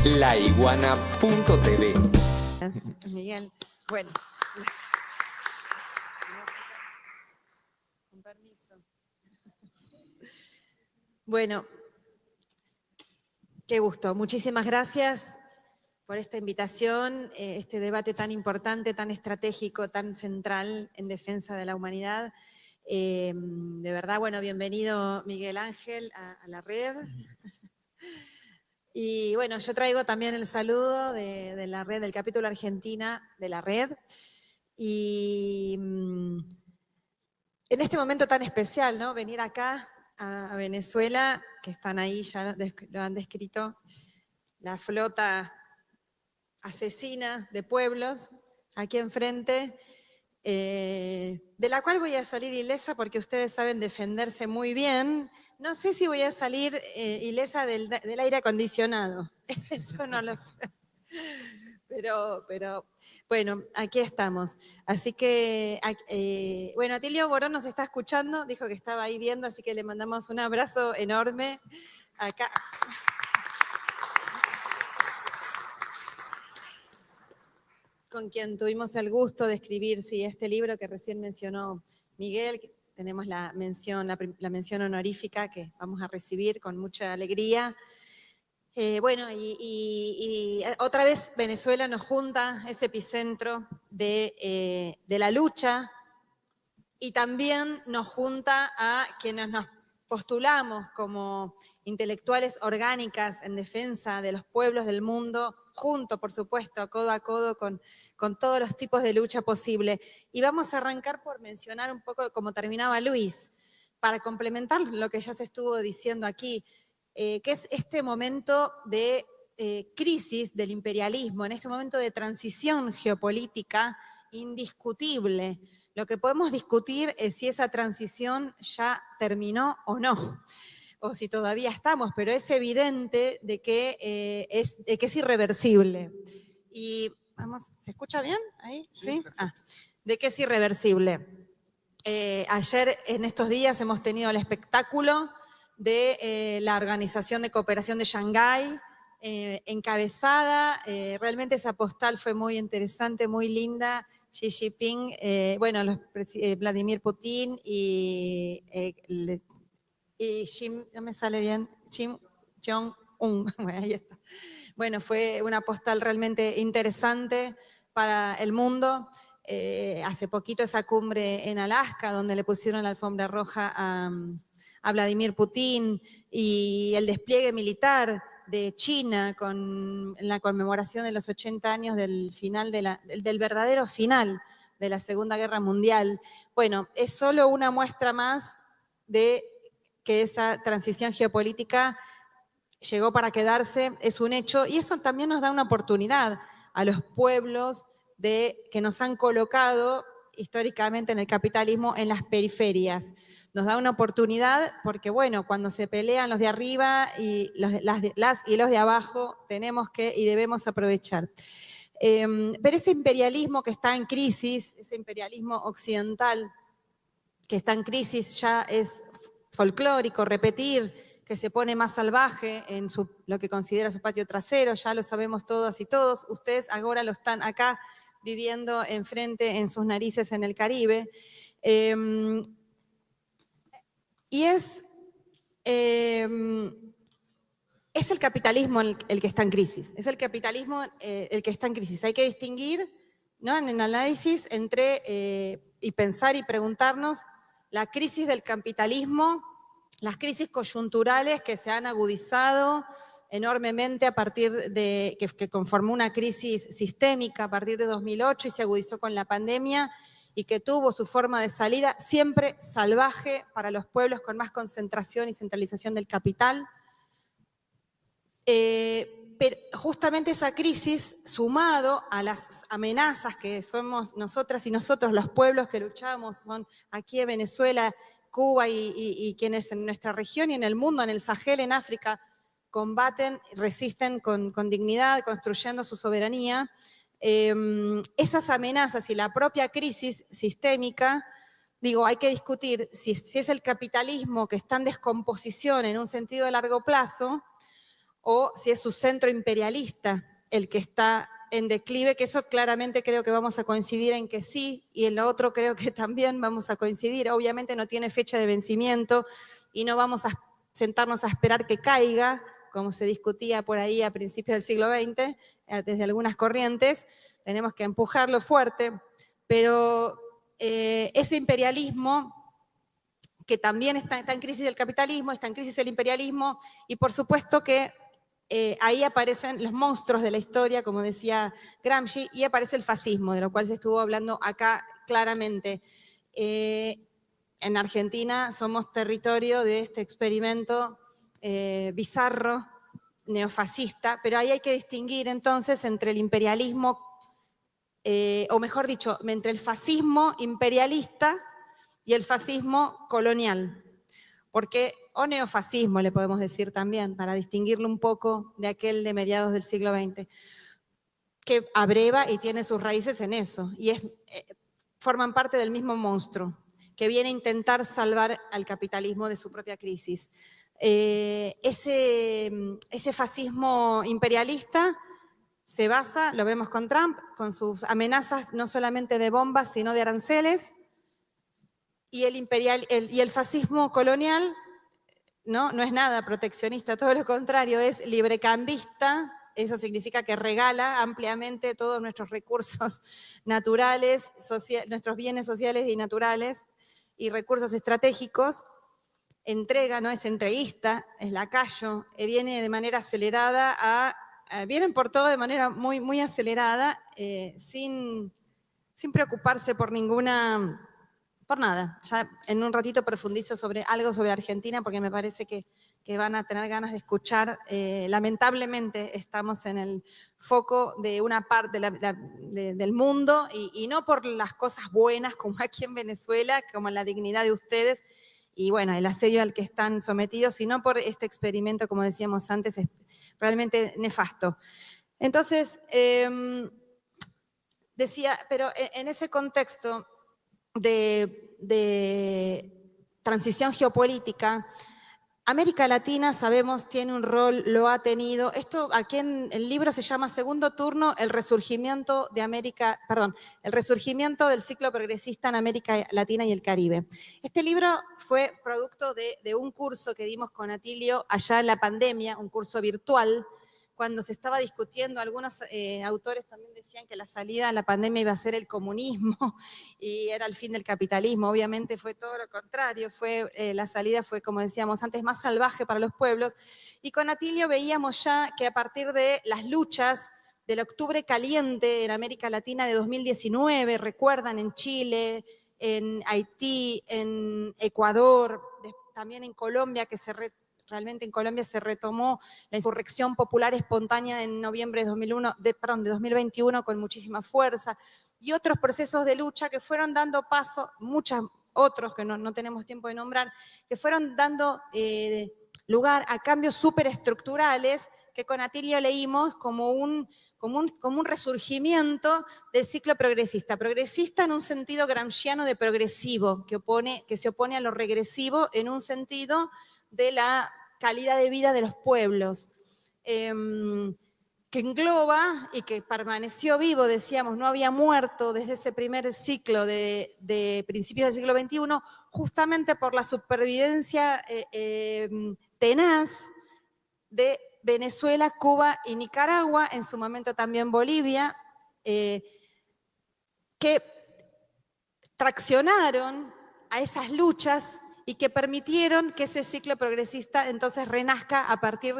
laiguana.tv. Miguel, bueno, gracias. Con permiso. Bueno, qué gusto. Muchísimas gracias por esta invitación, este debate tan importante, tan estratégico, tan central en defensa de la humanidad. De verdad, bueno, bienvenido Miguel Ángel a la red. Y bueno, yo traigo también el saludo de la red, del capítulo Argentina de la red. Y en este momento tan especial, ¿no? Venir acá a Venezuela, que están ahí, ya lo han descrito, la flota asesina de pueblos, aquí enfrente, de la cual voy a salir ilesa porque ustedes saben defenderse muy bien. No sé si voy a salir ilesa del aire acondicionado, eso no lo sé. Pero bueno, aquí estamos. Así que, bueno, Atilio Borón nos está escuchando, dijo que estaba ahí viendo, así que le mandamos un abrazo enorme acá. Con quien tuvimos el gusto de escribir este libro que recién mencionó Miguel. Tenemos la mención honorífica que vamos a recibir con mucha alegría. Bueno, y otra vez Venezuela nos junta, ese epicentro de la lucha, y también nos junta a quienes nos postulamos como intelectuales orgánicas en defensa de los pueblos del mundo, junto, por supuesto, codo a codo con todos los tipos de lucha posible. Y vamos a arrancar por mencionar un poco como terminaba Luis, para complementar lo que ya se estuvo diciendo aquí, que es este momento de crisis del imperialismo, en este momento de transición geopolítica indiscutible. Lo que podemos discutir es si esa transición ya terminó o no, o si todavía estamos, pero es evidente de que es irreversible. Y vamos, ¿se escucha bien ahí? ¿Sí? De que es irreversible. Ayer, en estos días, hemos tenido el espectáculo de la Organización de Cooperación de Shanghái, encabezada, realmente esa postal fue muy interesante, muy linda. Xi Jinping, Vladimir Putin y no me sale bien, Kim Jong-un. Bueno, ahí está. Bueno, fue una postal realmente interesante para el mundo. Hace poquito esa cumbre en Alaska, donde le pusieron la alfombra roja a Vladimir Putin, y el despliegue militar de China en la conmemoración de los 80 años del verdadero final de la Segunda Guerra Mundial. Bueno, es solo una muestra más de que esa transición geopolítica llegó para quedarse, es un hecho, y eso también nos da una oportunidad a los pueblos que nos han colocado históricamente en el capitalismo en las periferias. Nos da una oportunidad porque, bueno, cuando se pelean los de arriba y los de abajo, tenemos que y debemos aprovechar. Pero ese imperialismo que está en crisis, ese imperialismo occidental que está en crisis, ya es folclórico repetir que se pone más salvaje en lo que considera su patio trasero, ya lo sabemos todas y todos. Ustedes ahora lo están acá viviendo enfrente, en sus narices, en el Caribe. Y es el capitalismo el que está en crisis. Es el capitalismo el que está en crisis. Hay que distinguir, ¿no?, en el análisis entre y pensar y preguntarnos la crisis del capitalismo, las crisis coyunturales que se han agudizado enormemente a partir de que conformó una crisis sistémica a partir de 2008 y se agudizó con la pandemia, y que tuvo su forma de salida siempre salvaje para los pueblos con más concentración y centralización del capital. Pero justamente esa crisis, sumado a las amenazas que somos nosotras y nosotros, los pueblos que luchamos, son aquí en Venezuela, Cuba y quienes en nuestra región y en el mundo, en el Sahel, en África, combaten, resisten con dignidad, construyendo su soberanía. Esas amenazas y la propia crisis sistémica, digo, hay que discutir si es el capitalismo que está en descomposición en un sentido de largo plazo, o si es su centro imperialista el que está en declive, que eso claramente creo que vamos a coincidir en que sí, y en lo otro creo que también vamos a coincidir. Obviamente no tiene fecha de vencimiento y no vamos a sentarnos a esperar que caiga, como se discutía por ahí a principios del siglo XX, desde algunas corrientes. Tenemos que empujarlo fuerte, pero ese imperialismo que también está en crisis el capitalismo, está en crisis el imperialismo, y por supuesto que ahí aparecen los monstruos de la historia, como decía Gramsci, y aparece el fascismo, de lo cual se estuvo hablando acá claramente. En Argentina somos territorio de este experimento bizarro, neofascista, pero ahí hay que distinguir entonces entre el imperialismo, o mejor dicho, entre el fascismo imperialista y el fascismo colonial. Porque, o neofascismo le podemos decir también, para distinguirlo un poco de aquel de mediados del siglo XX, que abreva y tiene sus raíces en eso, y forman parte del mismo monstruo, que viene a intentar salvar al capitalismo de su propia crisis. Ese fascismo imperialista se basa, lo vemos con Trump, con sus amenazas no solamente de bombas, sino de aranceles, y el fascismo colonial no es nada proteccionista, todo lo contrario, es librecambista. Eso significa que regala ampliamente todos nuestros recursos naturales, nuestros bienes sociales y naturales y recursos estratégicos. Entrega, no es entreguista, es lacayo, viene de manera acelerada vienen por todo de manera muy, muy acelerada, sin preocuparse por nada. Ya en un ratito profundizo algo sobre Argentina porque me parece que van a tener ganas de escuchar. Lamentablemente estamos en el foco de una parte del mundo y no por las cosas buenas como aquí en Venezuela, como la dignidad de ustedes y bueno, el asedio al que están sometidos, sino por este experimento, como decíamos antes, es realmente nefasto. Entonces, decía, pero en ese contexto de transición geopolítica, América Latina, sabemos, tiene un rol, lo ha tenido. Esto aquí en el libro se llama Segundo Turno, el resurgimiento el resurgimiento del ciclo progresista en América Latina y el Caribe. Este libro fue producto de un curso que dimos con Atilio allá en la pandemia, un curso virtual, cuando se estaba discutiendo, algunos autores también decían que la salida a la pandemia iba a ser el comunismo y era el fin del capitalismo. Obviamente fue todo lo contrario, la salida fue, como decíamos antes, más salvaje para los pueblos. Y con Atilio veíamos ya que a partir de las luchas del octubre caliente en América Latina de 2019, recuerdan, en Chile, en Haití, en Ecuador, también en Colombia, que realmente en Colombia se retomó la insurrección popular espontánea en noviembre de 2021 con muchísima fuerza, y otros procesos de lucha que fueron dando paso, muchos otros que no tenemos tiempo de nombrar, que fueron dando lugar a cambios superestructurales que con Atilio leímos como un resurgimiento del ciclo progresista. Progresista en un sentido gramsciano de progresivo, que se opone a lo regresivo en un sentido de la calidad de vida de los pueblos, que engloba y que permaneció vivo, decíamos, no había muerto desde ese primer ciclo de principios del siglo XXI, justamente por la supervivencia tenaz de Venezuela, Cuba y Nicaragua, en su momento también Bolivia, que traccionaron a esas luchas y que permitieron que ese ciclo progresista entonces renazca a partir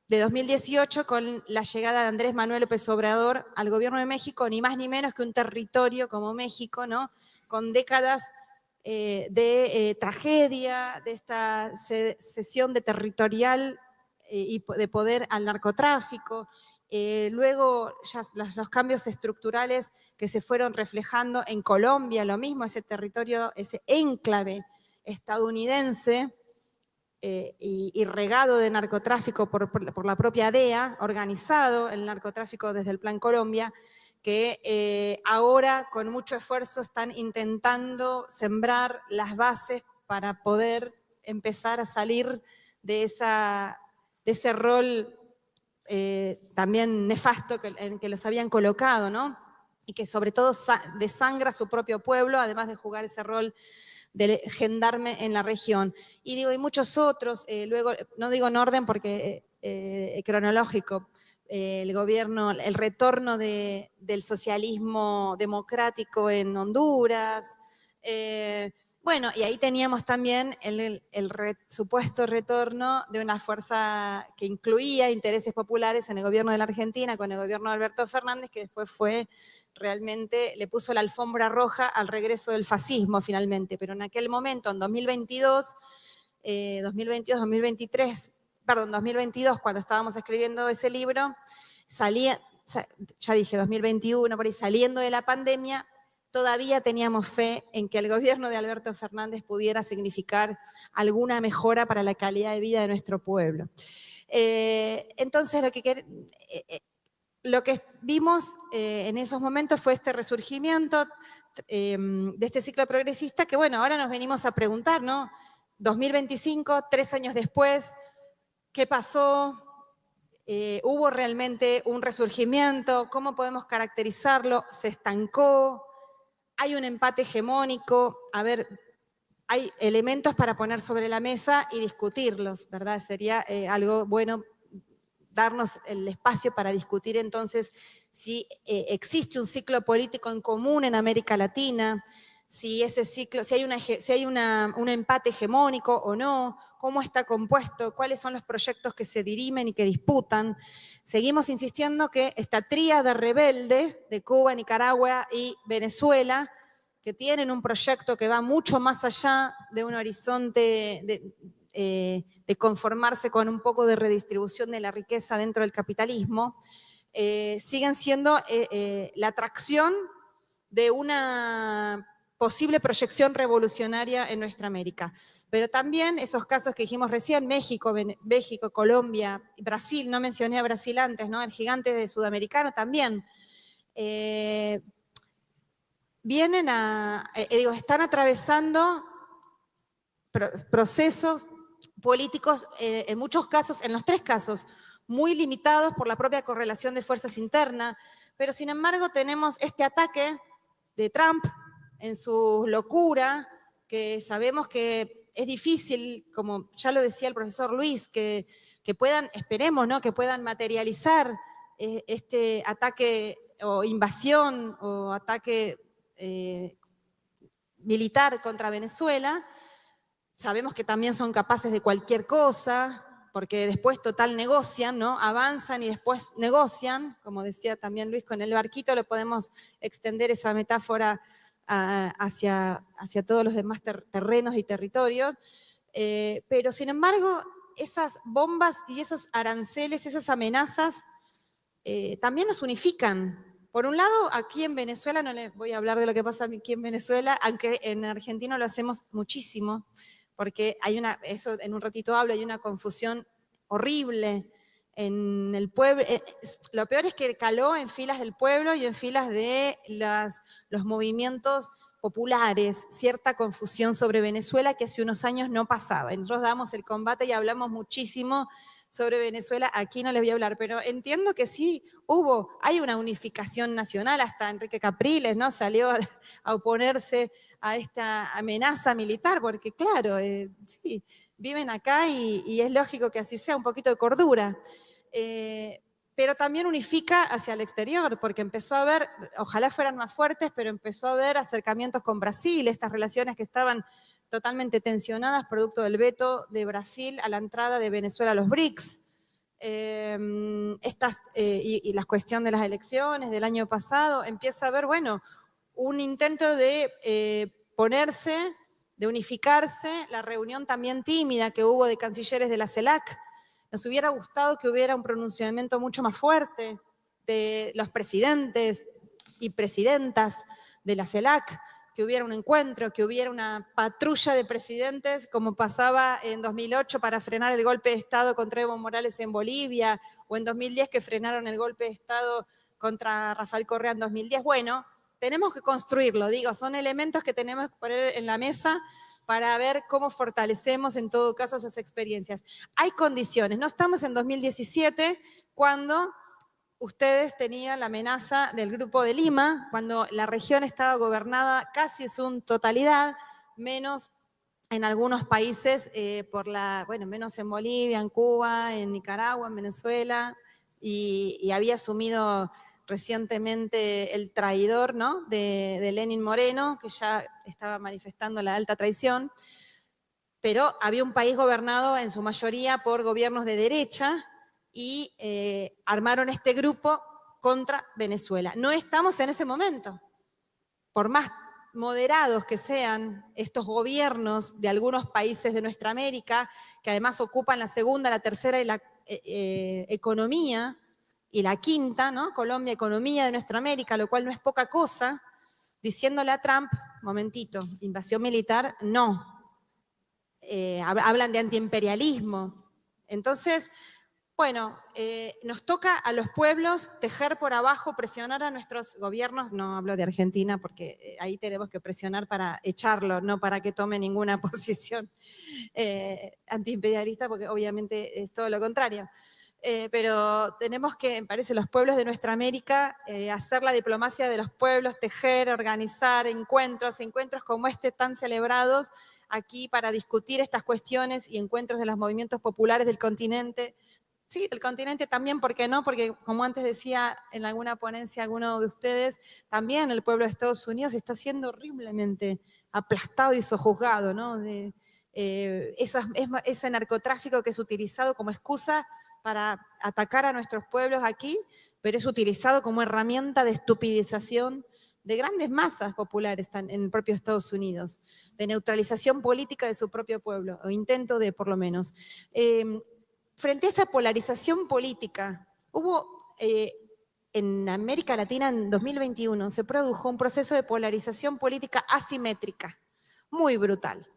de 2018 con la llegada de Andrés Manuel López Obrador al gobierno de México, ni más ni menos que un territorio como México, ¿no? Con décadas de tragedia, de esta cesión de territorial y de poder al narcotráfico. Luego ya los cambios estructurales que se fueron reflejando en Colombia, lo mismo, ese territorio, ese enclave estadounidense y regado de narcotráfico por la propia DEA, organizado el narcotráfico desde el Plan Colombia, que ahora con mucho esfuerzo están intentando sembrar las bases para poder empezar a salir de ese rol también nefasto en que los habían colocado, ¿no? Y que sobre todo desangra a su propio pueblo, además de jugar ese rol de gendarme en la región. Y digo, hay muchos otros, luego, no digo en orden porque cronológico, el gobierno, el retorno del socialismo democrático en Honduras, bueno, y ahí teníamos también el supuesto retorno de una fuerza que incluía intereses populares en el gobierno de la Argentina, con el gobierno de Alberto Fernández, que después fue realmente, le puso la alfombra roja al regreso del fascismo finalmente. Pero en aquel momento, en 2022, 2023, perdón, 2022, cuando estábamos escribiendo ese libro, salía, ya dije 2021, por ahí saliendo de la pandemia, todavía teníamos fe en que el gobierno de Alberto Fernández pudiera significar alguna mejora para la calidad de vida de nuestro pueblo. Entonces, lo que vimos en esos momentos fue este resurgimiento de este ciclo progresista que, bueno, ahora nos venimos a preguntar, ¿no? 2025, 3 años después, ¿qué pasó? ¿Hubo realmente un resurgimiento? ¿Cómo podemos caracterizarlo? ¿Se estancó? ¿Hay un empate hegemónico? A ver, hay elementos para poner sobre la mesa y discutirlos, ¿verdad? Sería algo bueno darnos el espacio para discutir entonces si existe un ciclo político en común en América Latina, si ese ciclo, si hay un empate hegemónico o no, cómo está compuesto, cuáles son los proyectos que se dirimen y que disputan. Seguimos insistiendo que esta tríada rebelde de Cuba, Nicaragua y Venezuela, que tienen un proyecto que va mucho más allá de un horizonte de conformarse con un poco de redistribución de la riqueza dentro del capitalismo, siguen siendo la atracción de una posible proyección revolucionaria en nuestra América. Pero también esos casos que dijimos recién, México, Colombia, Brasil, no mencioné a Brasil antes, ¿no? El gigante sudamericano también. Están atravesando procesos políticos, en muchos casos, en los 3 casos, muy limitados por la propia correlación de fuerzas internas, pero sin embargo tenemos este ataque de Trump en su locura, que sabemos que es difícil, como ya lo decía el profesor Luis, que puedan, esperemos, ¿no?, que puedan materializar este ataque o invasión o ataque militar contra Venezuela. Sabemos que también son capaces de cualquier cosa, porque después total negocian, ¿no? Avanzan y después negocian, como decía también Luis, con el barquito lo podemos extender esa metáfora hacia todos los demás terrenos y territorios, pero sin embargo esas bombas y esos aranceles, esas amenazas también nos unifican. Por un lado, aquí en Venezuela, no les voy a hablar de lo que pasa aquí en Venezuela, aunque en Argentina lo hacemos muchísimo, porque eso en un ratito hablo, hay una confusión horrible en el pueblo. Lo peor es que caló en filas del pueblo y en filas de los movimientos populares, cierta confusión sobre Venezuela que hace unos años no pasaba. Nosotros damos el combate y hablamos muchísimo sobre Venezuela, aquí no les voy a hablar, pero entiendo que sí hay una unificación nacional, hasta Enrique Capriles, ¿no?, salió a oponerse a esta amenaza militar, porque claro, sí, viven acá y es lógico que así sea, un poquito de cordura. Pero también unifica hacia el exterior, porque empezó a haber, ojalá fueran más fuertes, pero empezó a haber acercamientos con Brasil, estas relaciones que estaban totalmente tensionadas, producto del veto de Brasil a la entrada de Venezuela a los BRICS. Y la cuestión de las elecciones del año pasado, empieza a haber, bueno, un intento de ponerse, de unificarse, la reunión también tímida que hubo de cancilleres de la CELAC. Nos hubiera gustado que hubiera un pronunciamiento mucho más fuerte de los presidentes y presidentas de la CELAC, que hubiera un encuentro, que hubiera una patrulla de presidentes, como pasaba en 2008 para frenar el golpe de Estado contra Evo Morales en Bolivia, o en 2010 que frenaron el golpe de Estado contra Rafael Correa en 2010. Bueno, tenemos que construirlo, digo, son elementos que tenemos que poner en la mesa para ver cómo fortalecemos en todo caso esas experiencias. Hay condiciones, no estamos en 2017 cuando ustedes tenían la amenaza del Grupo de Lima, cuando la región estaba gobernada casi en su totalidad, menos en algunos países, menos en Bolivia, en Cuba, en Nicaragua, en Venezuela, y había asumido recientemente el traidor, ¿no?, de Lenín Moreno, que ya estaba manifestando la alta traición, pero había un país gobernado en su mayoría por gobiernos de derecha y armaron este grupo contra Venezuela. No estamos en ese momento. Por más moderados que sean estos gobiernos de algunos países de nuestra América, que además ocupan la segunda, la tercera y la economía, y la quinta, ¿no?, Colombia, economía de nuestra América, lo cual no es poca cosa, diciéndole a Trump, momentito, invasión militar, no. Hablan de antiimperialismo. Entonces, bueno, nos toca a los pueblos tejer por abajo, presionar a nuestros gobiernos, no hablo de Argentina porque ahí tenemos que presionar para echarlo, no para que tome ninguna posición antiimperialista, porque obviamente es todo lo contrario. Pero tenemos que, me parece, los pueblos de nuestra América, hacer la diplomacia de los pueblos, tejer, organizar encuentros como este tan celebrados aquí para discutir estas cuestiones y encuentros de los movimientos populares del continente. Sí, del continente también, ¿por qué no? Porque como antes decía en alguna ponencia alguno de ustedes, también el pueblo de Estados Unidos está siendo horriblemente aplastado y sojuzgado, ¿no? Ese narcotráfico que es utilizado como excusa para atacar a nuestros pueblos aquí, pero es utilizado como herramienta de estupidización de grandes masas populares en el propio Estados Unidos, de neutralización política de su propio pueblo, o intento de, por lo menos. Frente a esa polarización política, en América Latina en 2021 se produjo un proceso de polarización política asimétrica, muy brutal.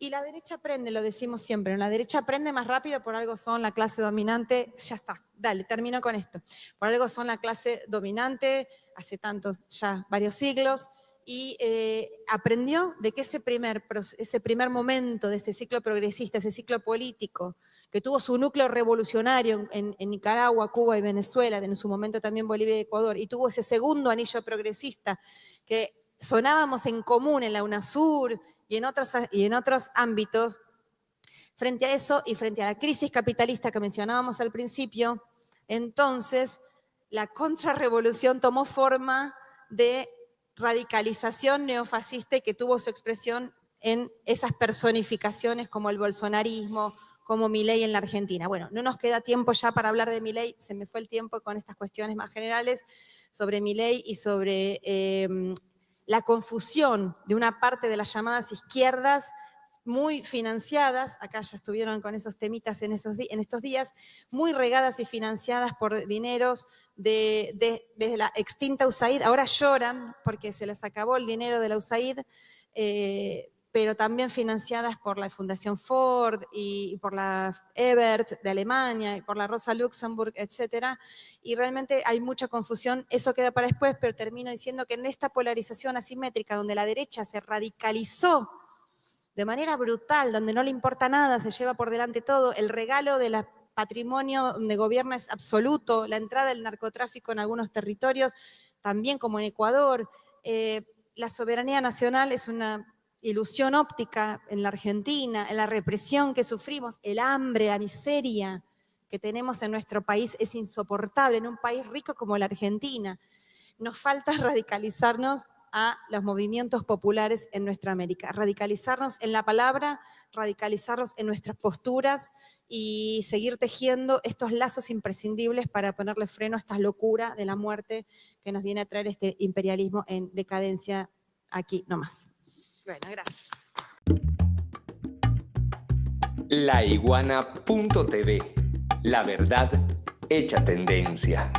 Y la derecha aprende, lo decimos siempre, ¿no? La derecha aprende más rápido, por algo son la clase dominante, ya está, dale, termino con esto. Por algo son la clase dominante, hace tantos, ya varios siglos, y aprendió de que ese primer momento de ese ciclo progresista, ese ciclo político, que tuvo su núcleo revolucionario en Nicaragua, Cuba y Venezuela, en su momento también Bolivia y Ecuador, y tuvo ese segundo anillo progresista que sonábamos en común en la UNASUR y en otros ámbitos. Frente a eso y frente a la crisis capitalista que mencionábamos al principio, entonces la contrarrevolución tomó forma de radicalización neofascista y que tuvo su expresión en esas personificaciones como el bolsonarismo, como Milei en la Argentina. Bueno, no nos queda tiempo ya para hablar de Milei, se me fue el tiempo con estas cuestiones más generales sobre Milei y sobre la confusión de una parte de las llamadas izquierdas muy financiadas, acá ya estuvieron con esos temitas en estos días, muy regadas y financiadas por dineros desde la extinta USAID. Ahora lloran porque se les acabó el dinero de la USAID, pero también financiadas por la Fundación Ford y por la Ebert de Alemania y por la Rosa Luxemburg, etcétera. Y realmente hay mucha confusión, eso queda para después, pero termino diciendo que en esta polarización asimétrica donde la derecha se radicalizó de manera brutal, donde no le importa nada, se lleva por delante todo, el regalo del patrimonio donde gobierna es absoluto, la entrada del narcotráfico en algunos territorios, también como en Ecuador, la soberanía nacional es una ilusión óptica en la Argentina, en la represión que sufrimos, el hambre, la miseria que tenemos en nuestro país es insoportable, en un país rico como la Argentina. Nos falta radicalizarnos a los movimientos populares en nuestra América, radicalizarnos en la palabra, radicalizarnos en nuestras posturas y seguir tejiendo estos lazos imprescindibles para ponerle freno a esta locura de la muerte que nos viene a traer este imperialismo en decadencia aquí nomás. Bueno, gracias. Laiguana.tv. La verdad hecha tendencia.